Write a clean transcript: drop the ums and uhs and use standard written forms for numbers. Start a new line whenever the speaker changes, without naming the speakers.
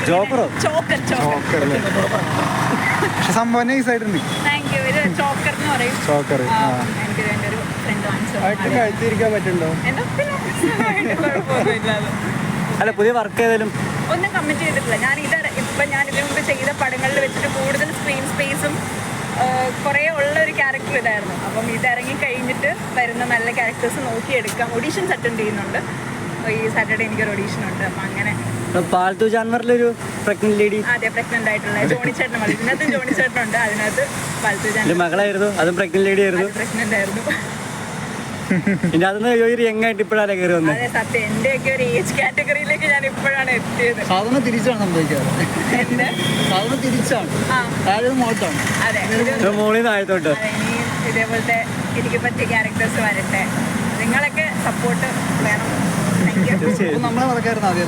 ജോക്കറോ?
Choker
ചോക്കറല്ലേ? പക്ഷെ സംഭവം നൈസായിട്ടുണ്ട്.
Thank you. ഇത് ചോക്കർ എന്ന് പറയും.
ചോക്കർ
എനിക്ക് എൻ്റെ ഒരു ഫ്രണ്ട് വാങ്ങിച്ചു.
കഴിച്ചിരിക്കാൻ പറ്റുണ്ടോ?
എന്താ പിന്നെ കുഴപ്പമൊന്നുമില്ലാതെ.
അല്ല, പുതിയ വർക്ക് ഏതായാലും
ഒന്നും കമന്റ് ചെയ്തിട്ടില്ല. ഞാൻ ഇതിനു മുമ്പ് ചെയ്ത പടങ്ങളിൽ വെച്ചിട്ട് കൂടുതൽ സ്ക്രീൻ സ്പേസും കുറേ ഉള്ള ഒരു ക്യാരക്ടർ ഇതായിരുന്നു. അപ്പം ഇതിറങ്ങി കഴിഞ്ഞിട്ട് വരുന്ന നല്ല ക്യാരക്ടേഴ്സ് നോക്കിയെടുക്കാം. ഓഡീഷൻസ് അറ്റൻഡ് ചെയ്യുന്നുണ്ട്. ഈ സാറ്റർഡേ എനിക്കൊരു ഓഡീഷൻ ഉണ്ട്. അപ്പം അങ്ങനെ
പാൽത്തു ജാൻവറിലൊരു പ്രഗ്നന്റ് ലേഡി.
അതെ, പ്രഗ്നന്റ് ആയിട്ടുള്ള ജോണിച്ചേട്ടൻ മതി. ഇതിനകത്ത് ജോണിച്ചേട്ടനുണ്ട്, അതിനകത്ത് പാൽത്തു ജാൻവർ
മകളായിരുന്നു, അതും പ്രഗ്നന്റ് ലേഡി ആയിരുന്നു.
പ്രഗ്നന്റ് ആയിരുന്നു.
ഇനി അതൊന്ന് യങ്ങായിട്ട് ഇപ്പോഴാണ് കയറി വന്നത്.
അതെ, സത്യം. എന്റെയൊക്കെ ഒരു ഏജ് കാറ്റഗറിയിലേക്ക് ഞാൻ ഇപ്പോഴാണ് എത്തിയത്.
സാധാരണ തിരിച്ചാണ് സംഭവിക്കാറ്.
എന്റെ
സാധാരണ തിരിച്ചാണ്. മോട്ടാണ്.
അതെ,
മോളിൽ നിന്ന് ആയത്തോട്ട്
ഇനി ഇതേപോലത്തെ എനിക്ക് പറ്റിയ ക്യാരക്ടേഴ്സ് വരട്ടെ. നിങ്ങളൊക്കെ സപ്പോർട്ട് വേണം. Thank you.
നമ്മളെ മറക്കായിരുന്നു ആദ്യം.